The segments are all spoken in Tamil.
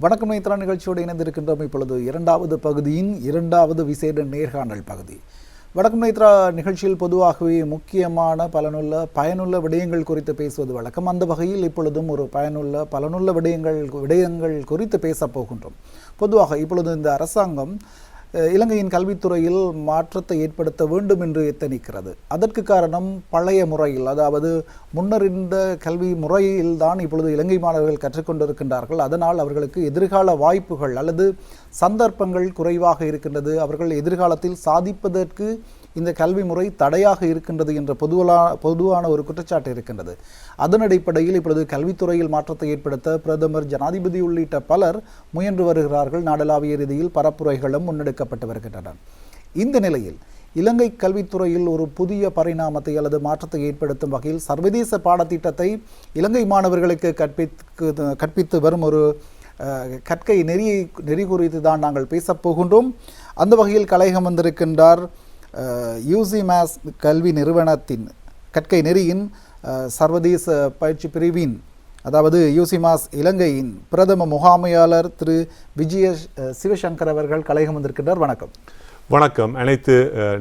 வணக்கம் நேத்ரா நிகழ்ச்சியோடு இணைந்திருக்கின்றோம். இப்பொழுது இரண்டாவது பகுதியின் இரண்டாவது விசேட நேர்காணல் பகுதி. வணக்கம் நேத்ரா நிகழ்ச்சியில் பொதுவாகவே முக்கியமான பயனுள்ள விடயங்கள் குறித்து பேசுவது வழக்கம். அந்த வகையில் இப்பொழுதும் ஒரு பலனுள்ள விடயங்கள் குறித்து பேசப் போகின்றோம். பொதுவாக இப்பொழுது இந்த அரசாங்கம் இலங்கையின் கல்வித்துறையில் மாற்றத்தை ஏற்படுத்த வேண்டும் என்று எத்தனிக்கிறது. அதற்கு காரணம் பழைய முறையில், அதாவது முன்னர் இருந்த கல்வி முறையில்தான் இப்பொழுது இலங்கை மாணவர்கள் கற்றுக்கொண்டிருக்கின்றார்கள். அதனால் அவர்களுக்கு எதிர்கால வாய்ப்புகள் அல்லது சந்தர்ப்பங்கள் குறைவாக இருக்கின்றது. அவர்கள் எதிர்காலத்தில் சாதிப்பதற்கு இந்த கல்வி முறை தடையாக இருக்கின்றது என்ற பொதுவான ஒரு குற்றச்சாட்டு இருக்கின்றது. அதன் அடிப்படையில் இப்பொழுது கல்வித்துறையில் மாற்றத்தை ஏற்படுத்த பிரதமர், ஜனாதிபதி உள்ளிட்ட பலர் முயன்று வருகிறார்கள். நாடளாவிய ரீதியில் பரப்புரைகளும் முன்னெடுக்கப்பட்டு வருகின்றன. இந்த நிலையில் இலங்கை கல்வித்துறையில் ஒரு புதிய பரிணாமத்தை அல்லது மாற்றத்தை ஏற்படுத்தும் வகையில் சர்வதேச பாடத்திட்டத்தை இலங்கை மாணவர்களுக்கு கற்பித்து வரும் ஒரு கற்கை நெறி குறித்து தான் நாங்கள் பேசப் போகின்றோம். அந்த வகையில் கலையம் வந்திருக்கின்றார். யூசிமாஸ் கல்வி நிறுவனத்தின் கற்கை நெறியின் சர்வதேச பயிற்சி பிரிவின், அதாவது யூசிமாஸ் இலங்கையின் பிரதம முகாமையாளர் திரு விஜய சிவசங்கர் அவர்கள் கலையம் வந்திருக்கின்றார். வணக்கம். வணக்கம். அனைத்து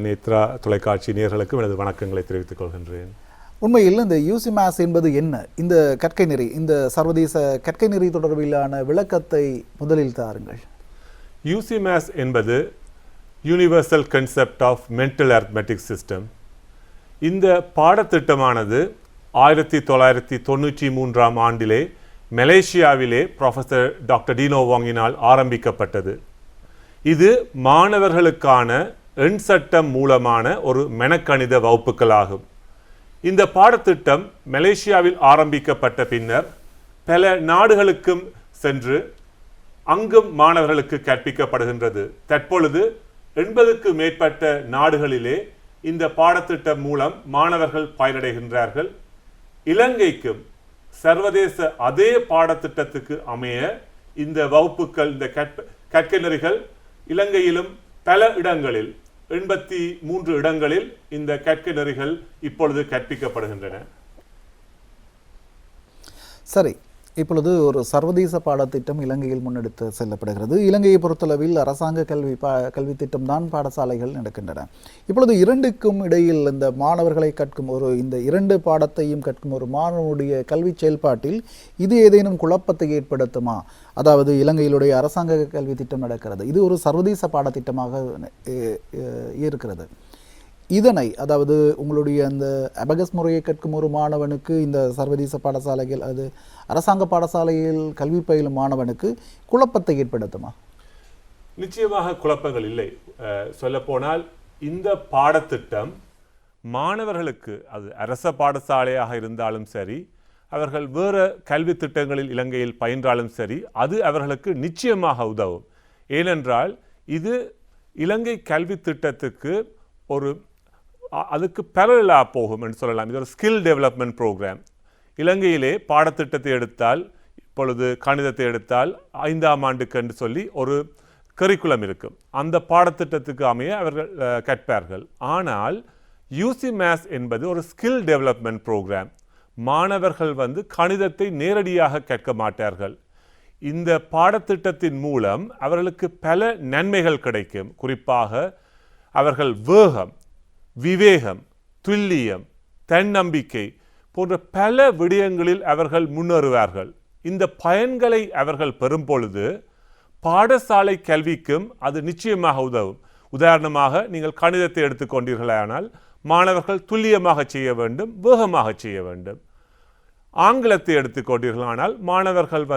நேத்ரா தொலைக்காட்சி நேயர்களுக்கும் எனது வணக்கங்களை தெரிவித்துக் கொள்கின்றேன். உண்மையில் இந்த யூசிமாஸ் என்பது என்ன? இந்த கற்கை நெறி, இந்த சர்வதேச கற்கை நெறி தொடர்பிலான விளக்கத்தை முதலில் தாருங்கள். யூசிமாஸ் என்பது universal concept of mental arithmetic system. இந்த பாடத்திட்டமானது 1993 ஆண்டிலே மலேசியாவிலே ப்ரொஃபஸர் டாக்டர் டீனோ வாங்கினால் ஆரம்பிக்கப்பட்டது. இது மாணவர்களுக்கான எண் சட்டம் மூலமான ஒரு மெனக்கணித வகுப்புகள் ஆகும். இந்த பாடத்திட்டம் மலேசியாவில் ஆரம்பிக்கப்பட்ட பின்னர் பல நாடுகளுக்கும் சென்று அங்கும் மாணவர்களுக்கு கற்பிக்கப்படுகின்றது. தற்பொழுது 80க்கு மேற்பட்ட நாடுகளிலே இந்த பாடத்திட்டம் மூலம் மாணவர்கள் பயனடைகின்றார்கள். இலங்கைக்கும் சர்வதேச அதே பாடத்திட்டத்துக்கு அமைய இந்த வகுப்புகள், இந்த கற்கை நெறிகள் இலங்கையிலும் பல இடங்களில் 83 இடங்களில் இந்த கற்கை நெறிகள் இப்பொழுது கற்பிக்கப்படுகின்றன. சரி, இப்பொழுது ஒரு சர்வதேச பாடத்திட்டம் இலங்கையில் முன்னெடுத்து செல்லப்படுகிறது. இலங்கையை பொறுத்தளவில் அரசாங்க கல்வி திட்டம் தான் பாடசாலைகள் நடக்கின்றன. இப்பொழுது இரண்டுக்கும் இடையில் இந்த மாணவர்களை கற்கும் இந்த இரண்டு பாடத்தையும் கற்கும் ஒரு மாணவனுடைய கல்வி செயல்பாட்டில் இது ஏதேனும் குழப்பத்தை ஏற்படுத்துமா? அதாவது இலங்கையிலுடைய அரசாங்க கல்வி திட்டம் நடக்கிறது, இது ஒரு சர்வதேச பாடத்திட்டமாக இருக்கிறது. இதனை, அதாவது உங்களுடைய அந்த அபகஸ் முறையை கற்கும் ஒரு மாணவனுக்கு இந்த சர்வதேச பாடசாலைகள் அது அரசாங்க பாடசாலையில் கல்வி பயிலும் மாணவனுக்கு குழப்பத்தை ஏற்படுத்துமா? நிச்சயமாக குழப்பங்கள் இல்லை. சொல்லப்போனால் இந்த பாடத்திட்டம் மாணவர்களுக்கு, அது அரச பாடசாலையாக இருந்தாலும் சரி, அவர்கள் வேறு கல்வி திட்டங்களில் இலங்கையில் பயின்றாலும் சரி, அது அவர்களுக்கு நிச்சயமாக உதவும். ஏனென்றால் இது இலங்கை கல்வி திட்டத்துக்கு அதுக்கு பேரலா போகும் என்று சொல்லலாம். இது ஒரு ஸ்கில் டெவலப்மெண்ட் ப்ரோக்ராம். இலங்கையிலே பாடத்திட்டத்தை எடுத்தால், இப்பொழுது கணிதத்தை எடுத்தால் 5ஆம் ஆண்டுக்கு என்று சொல்லி ஒரு கரிக்குலம் இருக்கும். அந்த பாடத்திட்டத்துக்கு அமைய அவர்கள் கற்பார்கள். ஆனால் யூசிமாஸ் என்பது ஒரு ஸ்கில் டெவலப்மெண்ட் ப்ரோக்ராம். மாணவர்கள் கணிதத்தை நேரடியாக கற்க மாட்டார்கள். இந்த பாடத்திட்டத்தின் மூலம் அவர்களுக்கு பல நன்மைகள் கிடைக்கும். குறிப்பாக அவர்கள் வேகம், விவேகம், துல்லியம், தன்னம்பிக்கை போன்ற பல விடயங்களில் அவர்கள் முன்னேறுவார்கள். இந்த பயன்களை அவர்கள் பெறும் பொழுது பாடசாலை கல்விக்கும் அது நிச்சயமாக உதவும். உதாரணமாக நீங்கள் கணிதத்தை எடுத்துக்கொண்டீர்களானால் மாணவர்கள் துல்லியமாக செய்ய வேண்டும், வேகமாக செய்ய வேண்டும். ஆங்கிலத்தை எடுத்துக்கொண்டீர்களானால் மாணவர்கள்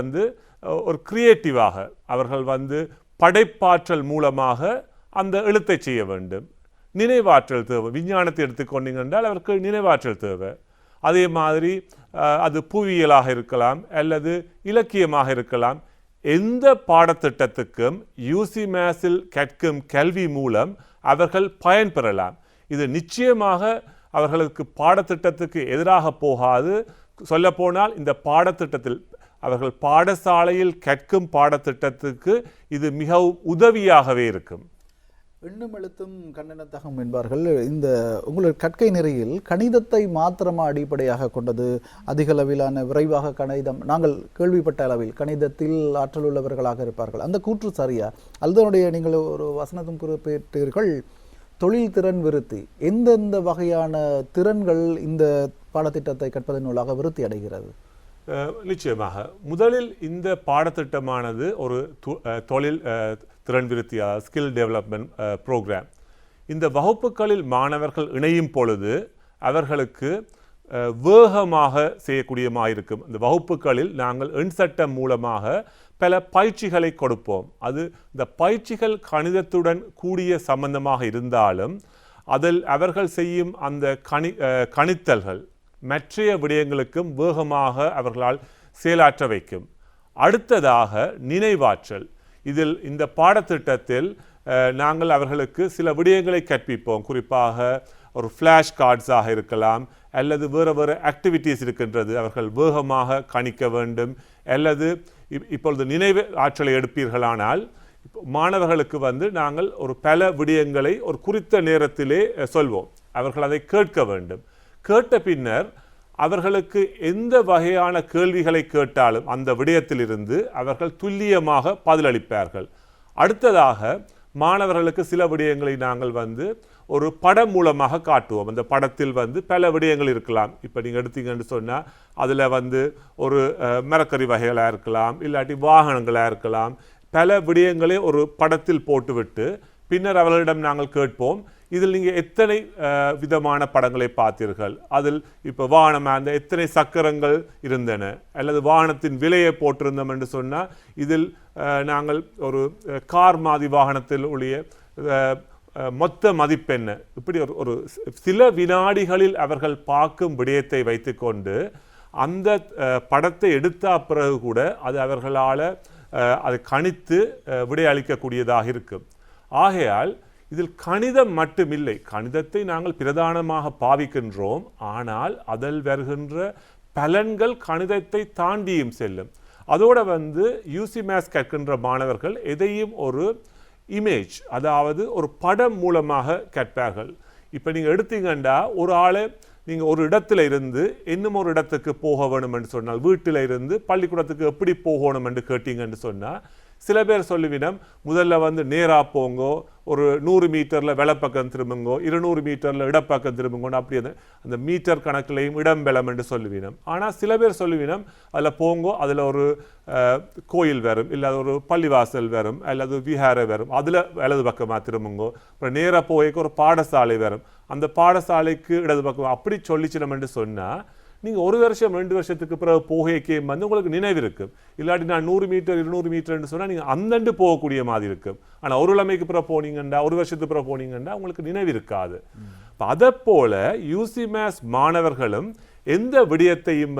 ஒரு கிரியேட்டிவாக, அவர்கள் படைப்பாற்றல் மூலமாக அந்த எழுத்தை செய்ய வேண்டும். நினைவாற்றல் தேவை. விஞ்ஞானத்தை எடுத்துக்கொண்டீங்க என்றால் அவருக்கு நினைவாற்றல் தேவை. அதே மாதிரி அது புவியியலாக இருக்கலாம் அல்லது இலக்கியமாக இருக்கலாம். எந்த பாடத்திட்டத்துக்கும் யூசிமாஸில் கற்கும் கல்வி மூலம் அவர்கள் பயன்பெறலாம். இது நிச்சயமாக அவர்களுக்கு பாடத்திட்டத்துக்கு எதிராக போகாது. சொல்லப்போனால் இந்த பாடத்திட்டத்தில் அவர்கள் பாடசாலையில் கற்கும் பாடத்திட்டத்துக்கு இது மிகவும் உதவியாகவே இருக்கும். எண்ணும் எழுத்தும் கண்டனத்தகம் என்பார்கள். இந்த உங்களுடைய கற்கை நெறியில் கணிதத்தை மாத்திரமா அடிப்படையாக கொண்டது, அதிக அளவிலான விரைவாக கணிதம், நாங்கள் கேள்விப்பட்ட அளவில் கணிதத்தில் ஆற்றல் உள்ளவர்களாக இருப்பார்கள், அந்த கூற்று சரியா? அல்லது நீங்கள் ஒரு வசனத்தும் குறிப்பிட்டீர்கள் தொழில் திறன் விருத்தி, எந்தெந்த வகையான திறன்கள் இந்த பாடத்திட்டத்தை கற்பதன் மூலமாக விருத்தி அடைகிறது? நிச்சயமாக முதலில் இந்த பாடத்திட்டமானது ஒரு தொழில் திறன் விருத்தி ஸ்கில் டெவலப்மெண்ட் ப்ரோக்ராம். இந்த வகுப்புகளில் மாணவர்கள் இணையும் பொழுது அவர்களுக்கு வேகமாக செய்யக்கூடியமாயிருக்கும். இந்த வகுப்புகளில் நாங்கள் எண் சட்டம் மூலமாக பல பயிற்சிகளை கொடுப்போம். அது இந்த பயிற்சிகள் கணிதத்துடன் கூடிய சம்பந்தமாக இருந்தாலும் அதில் அவர்கள் செய்யும் அந்த கணித்தல்கள் மற்றைய விடயங்களுக்கும் வேகமாக அவர்களால் செயலாற்ற வைக்கும். அடுத்ததாக நினைவாற்றல். இதில் இந்த பாடத்திட்டத்தில் நாங்கள் அவர்களுக்கு சில விடயங்களை கற்பிப்போம். குறிப்பாக ஒரு ஃப்ளாஷ் கார்ட்ஸாக இருக்கலாம், அல்லது வேறு ஆக்டிவிட்டீஸ் இருக்கின்றது, அவர்கள் வேகமாக கணிக்க வேண்டும். அல்லது இப்பொழுது நினைவு ஆற்றலை எடுப்பீர்களானால் மாணவர்களுக்கு நாங்கள் ஒரு பல விடயங்களை ஒரு குறித்த நேரத்திலே சொல்வோம். அவர்கள் அதை கேட்க வேண்டும். கேட்ட பின்னர் அவர்களுக்கு எந்த வகையான கேள்விகளை கேட்டாலும் அந்த விடயத்திலிருந்து அவர்கள் துல்லியமாக பதிலளிப்பார்கள். அடுத்ததாக மாணவர்களுக்கு சில விடயங்களை நாங்கள் ஒரு படம் மூலமாக காட்டுவோம். அந்த படத்தில் பல விடயங்கள் இருக்கலாம். இப்போ நீங்கள் எடுத்தீங்கன்னு சொன்னால் அதில் ஒரு மரக்கறி வகைகளாக இருக்கலாம், இல்லாட்டி வாகனங்களாக இருக்கலாம். பல விடயங்களை ஒரு படத்தில் போட்டுவிட்டு பின்னர் அவர்களிடம் நாங்கள் கேட்போம், இதில் நீங்கள் எத்தனை விதமான படங்களை பார்த்தீர்கள், அதில் இப்போ வாகனமாக அந்த எத்தனை சக்கரங்கள் இருந்தன, அல்லது வாகனத்தின் விலையை போட்டிருந்தோம் என்று சொன்னால் இதில் நாங்கள் ஒரு கார் மாதிரி வாகனத்தில் உள்ள மொத்த மதிப்பெண்ண, இப்படி ஒரு சில வினாடிகளில் அவர்கள் பார்க்கும் விடயத்தை வைத்துக்கொண்டு அந்த படத்தை எடுத்த பிறகு கூட அது அவர்களால் அதை கணித்து விடையளிக்கக்கூடியதாக இருக்கும். ஆகையால் இதில் கணிதம் மட்டுமில்லை, கணிதத்தை நாங்கள் பிரதானமாக பாவிக்கின்றோம், ஆனால் அதில் வருகின்ற பலன்கள் கணிதத்தை தாண்டியும் செல்லும். அதோடு யூசி மேத்ஸ் கற்கின்ற மாணவர்கள் எதையும் ஒரு இமேஜ், அதாவது ஒரு படம் மூலமாக கற்பார்கள். இப்போ நீங்கள் எடுத்தீங்கன்னா ஒரு ஆளை நீங்கள் ஒரு இடத்துல இருந்து இன்னும் ஒரு இடத்துக்கு போக வேணும் என்று சொன்னால், வீட்டில் இருந்து பள்ளிக்கூடத்துக்கு எப்படி போகணும் என்று கேட்டீங்கன்னு சொன்னால் சில பேர் சொல்லுவினம், முதல்ல நேராக போங்கோ, ஒரு 100 மீட்டரில் வலப்பக்கம் திரும்புங்கோ, 200 மீட்டரில் இடப்பக்கம் திரும்புங்கோன்னு அப்படி அந்த மீட்டர் கணக்கிலையும் இடம் பலம் என்று சொல்லுவினம். ஆனால் சில பேர் சொல்லுவினம், அதில் போங்கோ, அதில் ஒரு கோயில் வரும், இல்லை ஒரு பள்ளிவாசல் வரும், அல்லது விஹாரை வரும், அதில் வலது பக்கமாக திரும்புங்கோ. அப்புறம் நேராக போய்க்கு ஒரு பாடசாலை வரும், அந்த பாடசாலைக்கு இடது பக்கம், அப்படி சொல்லிச்சினம் என்று சொன்னால் நீங்கள் 1 வருஷம் 2 வருஷத்துக்கு பிறகு போகைக்கே உங்களுக்கு நினைவு இருக்கும். இல்லாட்டி நான் 100 மீட்டர் 200 மீட்டர்னு சொன்னால் நீங்கள் அந்தண்டு போகக்கூடிய மாதிரி இருக்கும். ஆனால் ஒரு கிழமைக்கு பிறகு போனீங்கன்னா, 1 வருஷத்துக்கு பிறகு போனீங்கன்னா உங்களுக்கு நினைவு இருக்காது. அதை போல யூசி மேத்ஸ் மாணவர்களும் எந்த விடயத்தையும்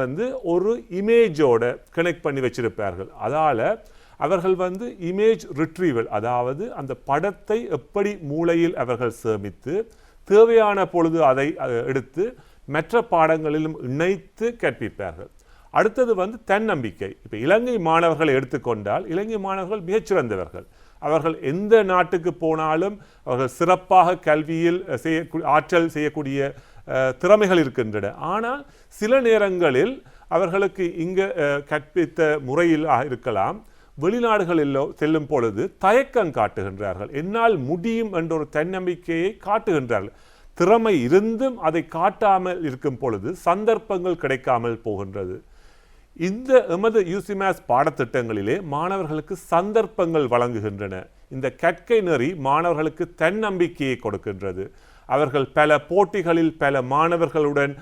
ஒரு இமேஜோட கனெக்ட் பண்ணி வச்சிருப்பார்கள். அதால் அவர்கள் இமேஜ் ரிட்ரீவல், அதாவது அந்த படத்தை எப்படி மூளையில் அவர்கள் சேமித்து தேவையான பொழுது அதை எடுத்து மற்ற பாடங்களிலும் இணைத்து கற்பிப்பார்கள். அடுத்தது தன்னம்பிக்கை. இப்போ இலங்கை மாணவர்களை எடுத்துக்கொண்டால் இலங்கை மாணவர்கள் மிகச்சிறந்தவர்கள். அவர்கள் எந்த நாட்டுக்கு போனாலும் அவர்கள் சிறப்பாக கல்வியில் ஆற்றல் செய்யக்கூடிய திறமைகள் இருக்கின்றன. ஆனால் சில நேரங்களில் அவர்களுக்கு இங்கே கற்பித்த முறையில் இருக்கலாம், வெளிநாடுகளில் செல்லும் பொழுது தயக்கம் காட்டுகின்றார்கள். என்னால் முடியும் என்ற ஒரு தன்னம்பிக்கையை காட்டுகின்றார்கள். திறமை இருந்தும் அதை காட்டாமல் இருக்கும் பொழுது சந்தர்ப்பங்கள் கிடைக்காமல் போகின்றது. இந்த எமது யூசி மேத்ஸ் பாடத்திட்டங்களிலே மாணவர்களுக்கு சந்தர்ப்பங்கள் வழங்குகின்றன. இந்த கற்கை நெறி மாணவர்களுக்கு தன்னம்பிக்கையை கொடுக்கின்றது. அவர்கள் பல போட்டிகளில் பல மாணவர்களுடன்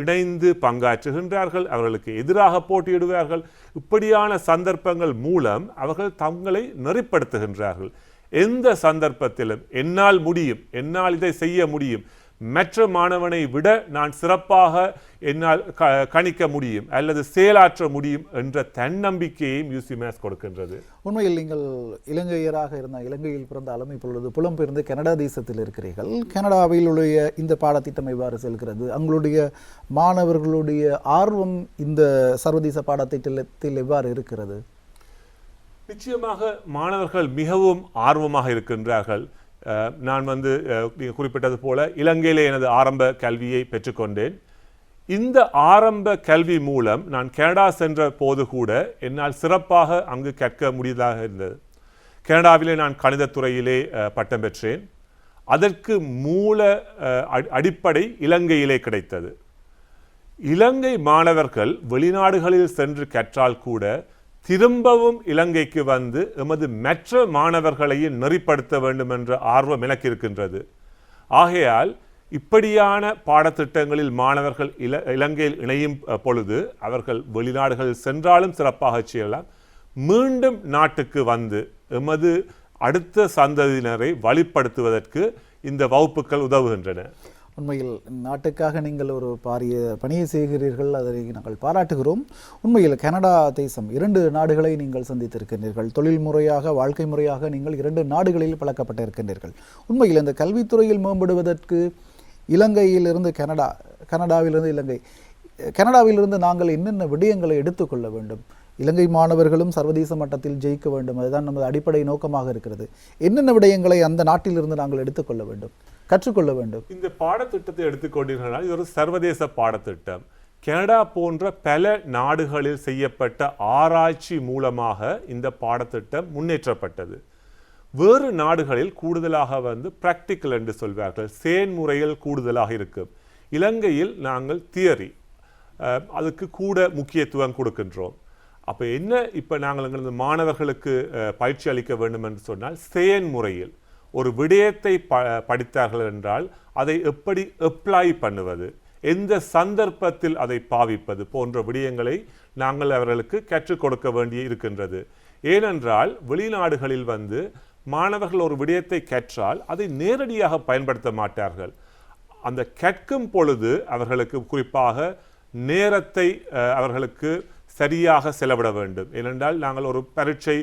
இணைந்து பங்காற்றுகின்றார்கள், அவர்களுக்கு எதிராக போட்டியிடுவார்கள். இப்படியான சந்தர்ப்பங்கள் மூலம் அவர்கள் தங்களை நெறிப்படுத்துகின்றார்கள். எந்த சந்தர்ப்பத்திலும் என்னால் முடியும், என்னால் இதை செய்ய முடியும், மற்ற மாணவனை விட நான் சிறப்பாக என்னால் கணிக்க முடியும் அல்லது செயலாற்ற முடியும் என்ற தன்னம்பிக்கையையும் யூசி மேத்ஸ் கொடுக்கின்றது. உண்மையில் நீங்கள் இலங்கையராக இருந்தால், இலங்கையில் பிறந்தாலும் இப்பொழுது புலம்பெயர்ந்து கனடா தேசத்தில் இருக்கிறீர்கள். கனடாவில் உள்ள இந்த பாடத்திட்டம் எவ்வாறு செல்கிறது? அவங்களுடைய மாணவர்களுடைய ஆர்வம் இந்த சர்வதேச பாடத்திட்டத்தில் எவ்வாறு இருக்கிறது? நிச்சயமாக மாணவர்கள் மிகவும் ஆர்வமாக இருக்கின்றார்கள். நான் வந்து நீங்கள் குறிப்பிட்டது போல இலங்கையிலே எனது ஆரம்ப கல்வியை பெற்றுக்கொண்டேன். இந்த ஆரம்ப கல்வி மூலம் நான் கனடா சென்ற போது கூட என்னால் சிறப்பாக அங்கு கற்க முடியதாக இருந்தது. கனடாவிலே நான் கணிதத்துறையிலே பட்டம் பெற்றேன். அதற்கு மூல அடிப்படை இலங்கையிலே கிடைத்தது. இலங்கை மாணவர்கள் வெளிநாடுகளில் சென்று கற்றால் கூட திரும்பவும் இலங்கைக்கு வந்து எமது மற்ற மாணவர்களையும் நெறிப்படுத்த வேண்டும் என்ற ஆர்வம் எனக்கு இருக்கின்றது. ஆகையால் இப்படியான பாடத்திட்டங்களில் மாணவர்கள் இலங்கையில் இணையும் பொழுது அவர்கள் வெளிநாடுகளில் சென்றாலும் சிறப்பாக செய்யலாம். மீண்டும் நாட்டுக்கு வந்து எமது அடுத்த சந்ததியினரை வழிப்படுத்துவதற்கு இந்த வகுப்புகள் உதவுகின்றன. உண்மையில் நாட்டுக்காக நீங்கள் ஒரு பாரிய பணியை செய்கிறீர்கள், அதை நாங்கள் பாராட்டுகிறோம். உண்மையில் கனடா தேசம் 2 நாடுகளை நீங்கள் சந்தித்திருக்கின்றீர்கள். தொழில் முறையாக வாழ்க்கை முறையாக நீங்கள் 2 நாடுகளில் பழக்கப்பட்டிருக்கின்றீர்கள். உண்மையில் இந்த கல்வித்துறையில் மேம்படுவதற்கு இலங்கையிலிருந்து கனடாவிலிருந்து இலங்கை, கனடாவிலிருந்து நாங்கள் என்னென்ன விடயங்களை எடுத்துக்கொள்ள வேண்டும்? இலங்கை மாணவர்களும் சர்வதேச மட்டத்தில் ஜெயிக்க வேண்டும், அதுதான் நமது அடிப்படை நோக்கமாக இருக்கிறது. என்னென்ன விடயங்களை அந்த நாட்டிலிருந்து நாங்கள் எடுத்துக்கொள்ள வேண்டும், கற்றுக்கொள்ள வேண்டும்? இந்த பாடத்திட்டத்தை எடுத்துக்கொண்டீர்கள், இது ஒரு சர்வதேச பாடத்திட்டம். கனடா போன்ற பல நாடுகளில் செய்யப்பட்ட ஆராய்ச்சி மூலமாக இந்த பாடத்திட்டம் முன்னேற்றப்பட்டது. வேறு நாடுகளில் கூடுதலாக வந்து பிராக்டிக்கல் என்று சொல்வார்கள், செயன்முறையில் கூடுதலாக இருக்கும். இலங்கையில் நாங்கள் தியரி, அதுக்கு கூட முக்கியத்துவம் கொடுக்கின்றோம். அப்போ என்ன, இப்போ நாங்கள் எங்களது மாணவர்களுக்கு பயிற்சி அளிக்க வேண்டும் என்று சொன்னால் செயன்முறையில் ஒரு விடயத்தை படித்தார்கள் என்றால் அதை எப்படி அப்ளை பண்ணுவது, எந்த சந்தர்ப்பத்தில் அதை பாவிப்பது போன்ற விடயங்களை நாங்கள் அவர்களுக்கு கற்றுக் கொடுக்க வேண்டி இருக்கின்றது. ஏனென்றால் வெளிநாடுகளில் வந்து மாணவர்கள் ஒரு விடயத்தை கற்றால் அதை நேரடியாக பயன்படுத்த மாட்டார்கள். அந்த கற்கும் பொழுது அவர்களுக்கு குறிப்பாக நேரத்தை அவர்களுக்கு சரியாக செலவிட வேண்டும். ஏனென்றால் நாங்கள் ஒரு பரீட்சை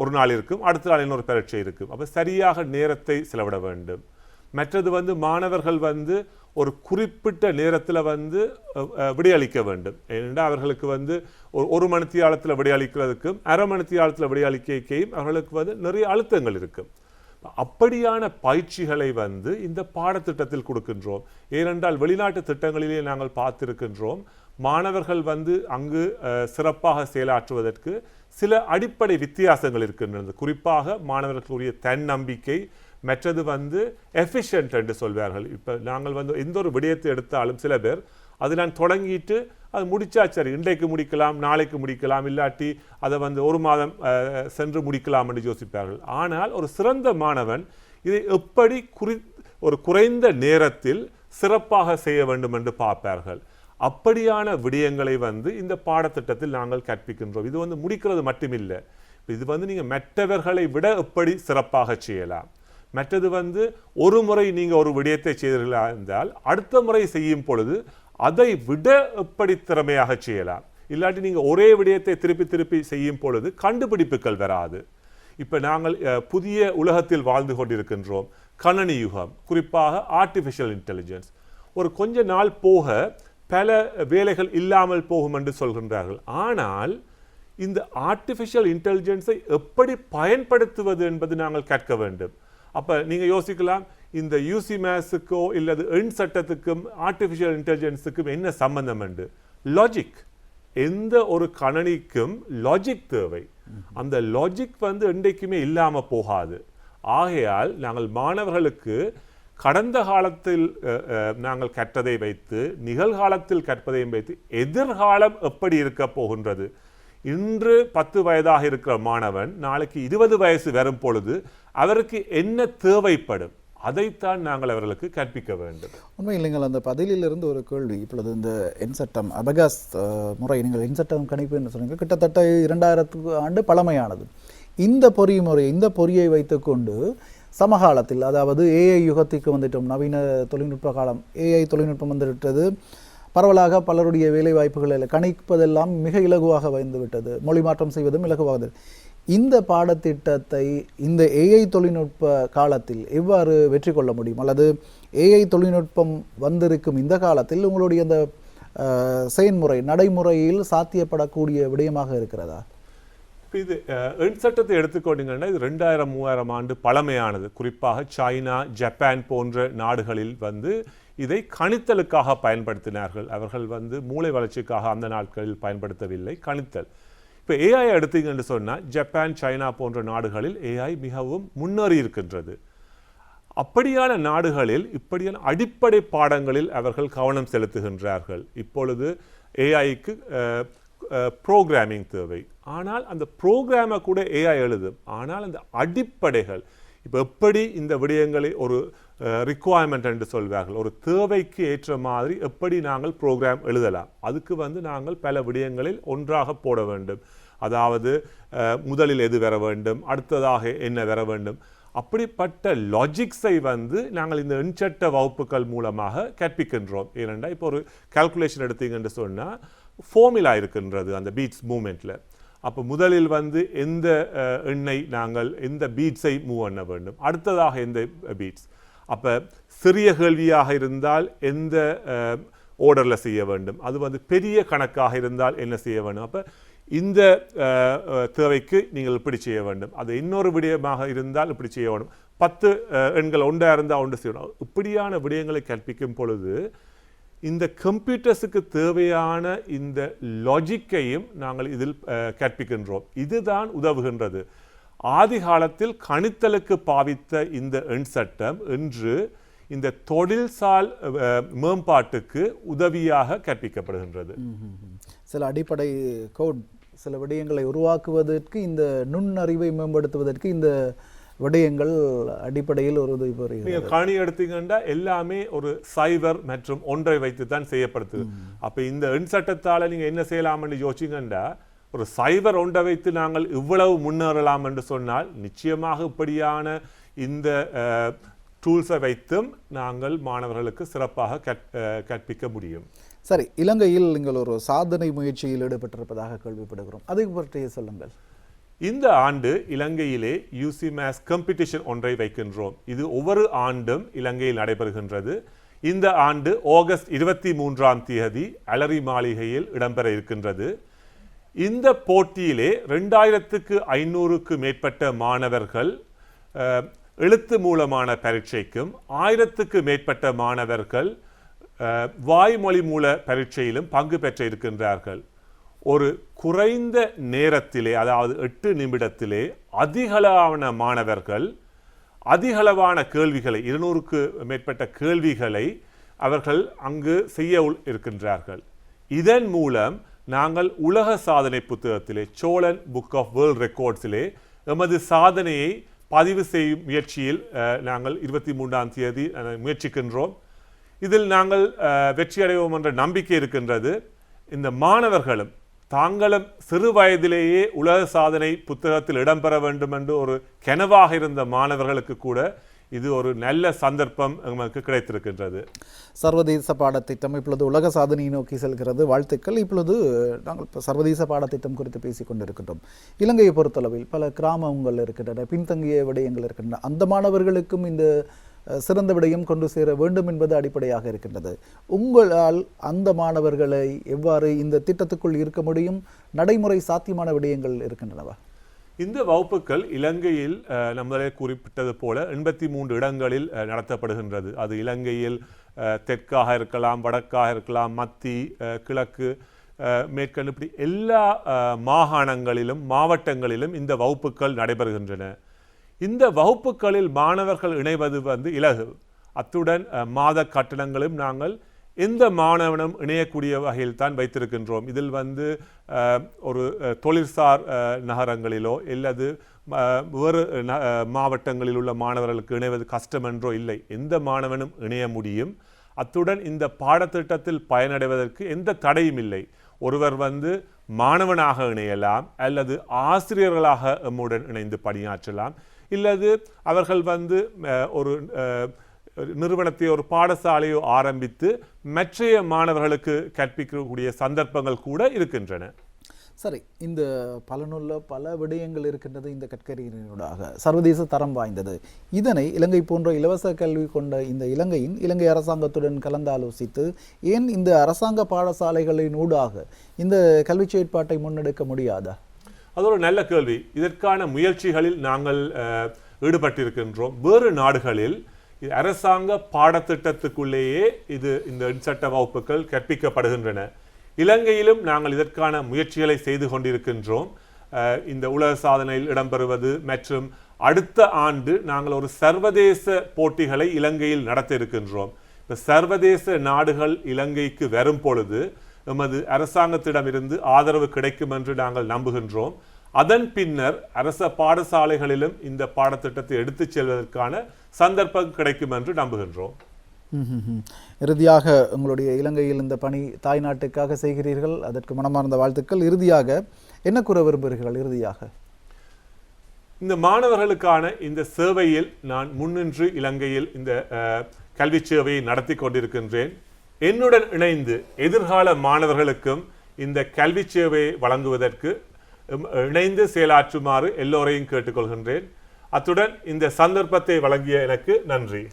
ஒரு நாள் இருக்கும், அடுத்த நாள் இன்னொரு பரீட்சை இருக்கும். அப்போ சரியாக நேரத்தை செலவிட வேண்டும். மற்றது வந்து மாணவர்கள் வந்து ஒரு குறிப்பிட்ட நேரத்தில் வந்து விடையளிக்க வேண்டும். ஏனென்றால் அவர்களுக்கு வந்து ஒரு மணித்தியாலத்தில் விடையளிக்கிறதுக்கும் அரை மணித்தியாலத்தில் விடையளிக்கையும் அவர்களுக்கு வந்து நிறைய அழுத்தங்கள் இருக்கும். அப்படியான பயிற்சிகளை வந்து இந்த பாடத்திட்டத்தில் கொடுக்கின்றோம். ஏனென்றால் வெளிநாட்டு திட்டங்களிலே நாங்கள் பார்த்திருக்கின்றோம், மாணவர்கள் வந்து அங்கு சிறப்பாக செயலாற்றுவதற்கு சில அடிப்படை வித்தியாசங்கள் இருக்கின்றது. குறிப்பாக மாணவர்களுக்குரிய தன்னம்பிக்கை, மற்றது வந்து எஃபிஷியன்ட் என்று சொல்வார்கள். இப்போ நாங்கள் வந்து எந்த ஒரு விடயத்தை எடுத்தாலும் சில பேர் அது நான் தொடங்கிட்டு அது முடிச்சா சரி, இன்றைக்கு முடிக்கலாம், நாளைக்கு முடிக்கலாம், இல்லாட்டி அதை வந்து ஒரு மாதம் சென்று முடிக்கலாம் என்று யோசிப்பார்கள். ஆனால் ஒரு சிறந்த மாணவன் இதை எப்படி ஒரு குறைந்த நேரத்தில் சிறப்பாக செய்ய வேண்டும் என்று பார்ப்பார்கள். அப்படியான விடயங்களை வந்து இந்த பாடத்திட்டத்தில் நாங்கள் கற்பிக்கின்றோம். இது வந்து முடிக்கிறது மட்டுமில்லை, இது வந்து நீங்கள் மற்றவர்களை விட எப்படி சிறப்பாக செய்யலாம். மற்றது வந்து ஒரு முறை நீங்கள் ஒரு விடயத்தை செய்தீர்களா இருந்தால் அடுத்த முறை செய்யும் பொழுது அதை விட எப்படி திறமையாக செய்யலாம். இல்லாட்டி நீங்கள் ஒரே விடயத்தை திருப்பி திருப்பி செய்யும் பொழுது கண்டுபிடிப்புகள் வராது. இப்போ நாங்கள் புதிய உலகத்தில் வாழ்ந்து கொண்டிருக்கின்றோம், கணனி யுகம், குறிப்பாக ஆர்டிஃபிஷியல் இன்டெலிஜென்ஸ். ஒரு கொஞ்ச நாள் போக பல வேலைகள் இல்லாமல் போகும் என்று சொல்கின்றார்கள். ஆனால் இந்த ஆர்டிஃபிஷியல் இன்டெலிஜென்ஸை எப்படி பயன்படுத்துவது என்பது நாங்கள் கற்க வேண்டும். அப்போ நீங்கள் யோசிக்கலாம், இந்த யூசி மேத்ஸுக்கோ இல்லது எண் சட்டத்துக்கும் ஆர்டிஃபிஷியல் இன்டெலிஜென்ஸுக்கும் என்ன சம்பந்தம் என்று. லாஜிக், எந்த ஒரு கணனிக்கும் லாஜிக் தேவை. அந்த லாஜிக் வந்து என்றைக்குமே இல்லாமல் போகாது. ஆகையால் நாங்கள் மாணவர்களுக்கு கடந்த காலத்தில் நாங்கள் கற்றதை வைத்து நிகழ்காலத்தில் கற்பதையும் வைத்து எதிர்காலம் எப்படி இருக்க போகின்றது. இன்று 10 வயதாக இருக்கிற மாணவன் நாளைக்கு 20 வயசு வரும் பொழுது அவருக்கு என்ன தேவைப்படும், அதைத்தான் நாங்கள் அவர்களுக்கு கற்பிக்க வேண்டும். உண்மையில் நீங்கள் அந்த பதிலிலிருந்து ஒரு கேள்வி, இப்பொழுது இந்த எண் சட்டம் அபகாஸ் முறை, நீங்கள் எண் சட்டம் கணிப்பு என்று சொன்னீங்க, கிட்டத்தட்ட 2000 ஆண்டு பழமையானது. இந்த பொறிமுறை, இந்த பொறியை வைத்துக்கொண்டு சமகாலத்தில், அதாவது ஏஐ யுகத்திற்கு வந்துட்டோம், நவீன தொழில்நுட்ப காலம், ஏஐ தொழில்நுட்பம் வந்துவிட்டது. பரவலாக பலருடைய வேலை வாய்ப்புகளை கணிப்பதெல்லாம் மிக இலகுவாக வந்துவிட்டது, மொழி மாற்றம் செய்வதும் இலகுவாக. இந்த பாடத்திட்டத்தை இந்த ஏஐ தொழில்நுட்ப காலத்தில் எவ்வாறு வெற்றி கொள்ள முடியும், அல்லது ஏஐ தொழில்நுட்பம் வந்திருக்கும் இந்த காலத்தில் உங்களுடைய அந்த செயன்முறை நடைமுறையில் சாத்தியப்படக்கூடிய விடயமாக இருக்கிறதா? இது எண் சட்டத்தை எடுத்துக்கொண்டீங்கன்னா இது 2000-3000 ஆண்டு பழமையானது. குறிப்பாக சைனா, ஜப்பான் போன்ற நாடுகளில் வந்து இதை கணித்தலுக்காக பயன்படுத்தினார்கள். அவர்கள் வந்து மூளை வளர்ச்சிக்காக அந்த நாட்களில் பயன்படுத்தவில்லை, கணித்தல். இப்போ ஏஐ எடுத்தீங்கன்னு சொன்னால் ஜப்பான், சைனா போன்ற நாடுகளில் ஏஐ மிகவும் முன்னேறி இருக்கின்றது. அப்படியான நாடுகளில் இப்படியான அடிப்படை பாடங்களில் அவர்கள் கவனம் செலுத்துகின்றார்கள். இப்பொழுது ஏஐக்கு ப்ரோக்ராமிங் தேவை. ஆனால் அந்த ப்ரோக்ராமை கூட ஏஐ எழுதும். ஆனால் அந்த அடிப்படைகள் இப்போ எப்படி இந்த விடயங்களை ஒரு ரிக்குவயர்மெண்ட் என்று சொல்வார்கள், ஒரு தேவைக்கு ஏற்ற மாதிரி எப்படி நாங்கள் ப்ரோக்ராம் எழுதலாம், அதுக்கு வந்து நாங்கள் பல விடயங்களில் ஒன்றாக போட வேண்டும். அதாவது முதலில் எது வர வேண்டும், அடுத்ததாக என்ன வர வேண்டும், அப்படிப்பட்ட லாஜிக்ஸை வந்து நாங்கள் இந்த எண்சட்ட வகுப்புகள் மூலமாக கற்பிக்கின்றோம். ஏனென்றால் இப்போ ஒரு கால்குலேஷன் எடுத்தீங்கன்னு சொன்னால் ஃபார்முலா இருக்கின்றது அந்த பீட்ஸ் மூமெண்ட்டில். அப்போ முதலில் வந்து எந்த எண்ணை நாங்கள் எந்த பீட்ஸை மூவ் பண்ண வேண்டும், அடுத்ததாக எந்த பீட்ஸ். அப்போ சிறிய கேள்வியாக இருந்தால் எந்த ஆர்டரில் செய்ய வேண்டும், அது வந்து பெரிய கணக்காக இருந்தால் என்ன செய்ய வேண்டும், அப்போ இந்த தேவைக்கு நீங்கள் இப்படி செய்ய வேண்டும், அது இன்னொரு விடயமாக இருந்தால் இப்படி செய்ய வேண்டும், 10 எண்கள் ஒன்றாக இருந்தால் ஒன்று செய்யணும். இப்படியான விடயங்களை கற்பிக்கும் பொழுது இந்த கம்ப்யூட்டர்ஸுக்கு தேவையான இந்த லாஜிக்கையும் நாங்கள் இதில் கற்பிக்கின்றோம். இதுதான் உதவுகின்றது. ஆதி காலத்தில் கணித்தலுக்கு பாவித்த இந்த எண் சட்டம் இன்று இந்த தொழில்சால் மேம்பாட்டுக்கு உதவியாக கற்பிக்கப்படுகின்றது. சில அடிப்படை கோட், சில விடயங்களை உருவாக்குவதற்கு, இந்த நுண்ணறிவை மேம்படுத்துவதற்கு இந்த விடயங்கள் அடிப்படையில் ஒரு உதவி புரிகிறது. நீங்கள் கணி எடுத்தீங்கன்னா எல்லாமே ஒரு சைபர் மற்றும் ஒன்றை வைத்து தான் செய்யப்படுத்துது. அப்போ இந்த எண் சட்டத்தால் நீங்கள் என்ன செய்யலாம்னு யோசிச்சிங்கன்னா, ஒரு சைபர் ஒன்றை வைத்து நாங்கள் இவ்வளவு முன்னேறலாம் என்று சொன்னால் நிச்சயமாக இப்படியான இந்த டூல்ஸை வைத்தும் நாங்கள் மாணவர்களுக்கு சிறப்பாக கற்பிக்க முடியும். சரி, இலங்கையில் நீங்கள் ஒரு சாதனை முயற்சியில் ஈடுபட்டிருப்பதாக கேள்விப்படுகிறோம், அதை பற்றி சொல்லுங்கள். இந்த ஆண்டு இலங்கையிலே யூசிமேஸ் காம்படிஷன் ஒன்றை வைக்கின்றோம். இது ஒவ்வொரு ஆண்டும் இலங்கையில் நடைபெறுகின்றது. இந்த ஆண்டு ஆகஸ்ட் 23ஆம் தேதி அலரி மாளிகையில் இடம்பெற இருக்கின்றது. இந்த போட்டியிலே 2500க்கு மேற்பட்ட மாணவர்கள் எழுத்து மூலமான பரீட்சைக்கும் 1000க்கு மேற்பட்ட மாணவர்கள் வாய்மொழி மூல பரீட்சையிலும் பங்கு பெற்ற இருக்கின்றார்கள். ஒரு குறைந்த நேரத்திலே, அதாவது 8 நிமிடத்திலே அதிகளவான மாணவர்கள் அதிகளவான கேள்விகளை, 200க்கு மேற்பட்ட கேள்விகளை அவர்கள் அங்கு செய்ய இருக்கின்றார்கள். இதன் மூலம் நாங்கள் உலக சாதனை புத்தகத்திலே, சோழன் புக் ஆஃப் வேர்ல்ட் ரெக்கார்ட்ஸிலே எமது சாதனையை பதிவு செய்யும் முயற்சியில் நாங்கள் 23ஆம் தேதி முயற்சிக்கின்றோம். இதில் நாங்கள் வெற்றியடைவோம் என்ற நம்பிக்கை இருக்கின்றது. இந்த மாணவர்களும் தாங்களும் சிறு வயதிலேயே உலக சாதனை புத்தகத்தில் இடம்பெற வேண்டும் என்று ஒரு கனவாக இருந்த மாணவர்களுக்கு கூட இது ஒரு நல்ல சந்தர்ப்பம் நமக்கு கிடைத்திருக்கின்றது. சர்வதேச பாடத்திட்டம் இப்பொழுது உலக சாதனையை நோக்கி செல்கிறது, வாழ்த்துக்கள். இப்பொழுது நாங்கள் சர்வதேச பாடத்திட்டம் குறித்து பேசிக் கொண்டிருக்கின்றோம். இலங்கையை பொறுத்தளவில் பல கிராமங்கள் இருக்கின்றன, பின்தங்கிய விடயங்கள் இருக்கின்றன. அந்த மாணவர்களுக்கும் இந்த சிறந்த விடயம் கொண்டு சேர வேண்டும் என்பது அடிப்படையாக இருக்கின்றது. உங்களால் அந்த மாணவர்களை எவ்வாறு இந்த திட்டத்துக்குள் இருக்க முடியும்? நடைமுறை சாத்தியமான விடயங்கள் இருக்கின்றனவா? இந்த வகுப்புகள் இலங்கையில் நம்மளே குறிப்பிட்டது போல 83 இடங்களில் நடத்தப்படுகின்றது. அது இலங்கையில் தெற்காக இருக்கலாம், வடக்காக இருக்கலாம், மத்தி, கிழக்கு, மேற்கண்டு, இப்படி எல்லா மாகாணங்களிலும் மாவட்டங்களிலும் இந்த வகுப்புகள் நடைபெறுகின்றன. இந்த வகுப்புகளில் மாணவர்கள் இணைவது வந்து இலகு. அத்துடன் மாத கட்டணங்களும் நாங்கள் எந்த மாணவனும் இணையக்கூடிய வகையில் தான் வைத்திருக்கின்றோம். இதில் வந்து ஒரு தொழிற்சார் நகரங்களிலோ அல்லது வேறு மாவட்டங்களில் உள்ள மாணவர்களுக்கு இணைவது கஷ்டம் என்றோ இல்லை, எந்த மாணவனும் இணைய முடியும். அத்துடன் இந்த பாடத்திட்டத்தில் பயனடைவதற்கு எந்த தடையும் இல்லை. ஒருவர் வந்து மாணவனாக இணையலாம், அல்லது ஆசிரியர்களாக எம்முடன் இணைந்து பணியாற்றலாம், இல்லது அவர்கள் வந்து ஒரு நிறுவனத்தை, ஒரு பாடசாலையோ ஆரம்பித்து மற்றைய மாணவர்களுக்கு கற்பிக்கக்கூடிய சந்தர்ப்பங்கள் கூட இருக்கின்றன. சரி, இந்த பலனுள்ள பல விடயங்கள் இருக்கின்றது. இந்த கற்கரியினூடாக சர்வதேச தரம் வாய்ந்தது. இதனை இலங்கை போன்ற இலவச கல்வி கொண்ட இந்த இலங்கை அரசாங்கத்துடன் கலந்தாலோசித்து ஏன் இந்த அரசாங்க பாடசாலைகளின் ஊடாக இந்த கல்வி செயற்பாட்டை முன்னெடுக்க முடியாதா? அது ஒரு நல்ல கேள்வி. இதற்கான முயற்சிகளில் நாங்கள் ஈடுபட்டிருக்கின்றோம். வேறு நாடுகளில் அரசாங்க பாடத்திட்டத்துக்குள்ளேயே இந்த சட்ட வகுப்புகள் கற்பிக்கப்படுகின்றன. இலங்கையிலும் நாங்கள் இதற்கான முயற்சிகளை செய்து கொண்டிருக்கின்றோம். இந்த உலக சாதனையில் இடம்பெறுவது மற்றும் அடுத்த ஆண்டு நாங்கள் ஒரு சர்வதேச போட்டிகளை இலங்கையில் நடத்த இருக்கின்றோம். இந்த சர்வதேச நாடுகள் இலங்கைக்கு வரும் பொழுது எமது அரசாங்கத்திடமிருந்து ஆதரவு கிடைக்கும் என்று நாங்கள் நம்புகின்றோம். அதன் பின்னர் அரச பாடசாலைகளிலும் இந்த பாடத்திட்டத்தை எடுத்துச் செல்வதற்கான சந்தர்ப்பம் கிடைக்கும் என்று நம்புகின்றோம். இறுதியாக உங்களுடைய இலங்கையில் இந்த பணி தாய்நாட்டுக்காக செய்கிறீர்கள், அதற்கு மனமார்ந்த வாழ்த்துக்கள். இறுதியாக என்ன கூற விரும்புகிறீர்கள்? இறுதியாக இந்த மாணவர்களுக்கான இந்த சேவையில் நான் முன்னின்று இலங்கையில் இந்த கல்வி சேவையை நடத்தி கொண்டிருக்கின்றேன். என்னுடன் இணைந்து எதிர்கால மாணவர்களுக்கும் இந்த கல்வி சேவையை வழங்குவதற்கு இணைந்து செயலாற்றுமாறு எல்லோரையும் கேட்டுக்கொள்கின்றேன். அத்துடன் இந்த சந்தர்ப்பத்தை வழங்கிய எனக்கு நன்றி.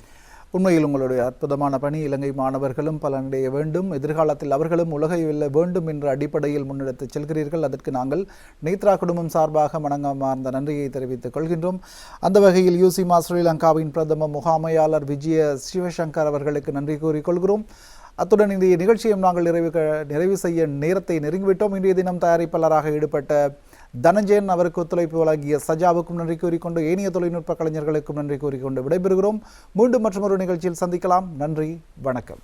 உண்மையில் உங்களுடைய அற்புதமான பணி இலங்கை மாணவர்களும் பலனடைய வேண்டும், எதிர்காலத்தில் அவர்களும் உலகை வெல்ல வேண்டும் என்ற அடிப்படையில் முன்னெடுத்து செல்கிறீர்கள். அதற்கு நாங்கள் நேத்ரா குடும்பம் சார்பாக மனமார்ந்த நன்றியை தெரிவித்துக் கொள்கின்றோம். அந்த வகையில் யூசிமா ஸ்ரீலங்காவின் பிரதம முகாமையாளர் விஜய சிவசங்கர் அவர்களுக்கு நன்றி கூறிக்கொள்கிறோம். அத்துடன் இன்றைய நிகழ்ச்சியும் நாங்கள் நிறைவு செய்ய நேரத்தை நெருங்கிவிட்டோம். இன்றைய தினம் தயாரிப்பாளராக ஈடுபட்ட தனஞ்சயன் அவருக்கு ஒத்துழைப்பு வழங்கிய சஜாவுக்கும் நன்றி கூறிக்கொண்டு ஏனைய தொழில்நுட்ப கலைஞர்களுக்கும் நன்றி கூறிக்கொண்டு விடைபெறுகிறோம். மீண்டும் மற்றொரு நிகழ்ச்சியில் சந்திக்கலாம். நன்றி, வணக்கம்.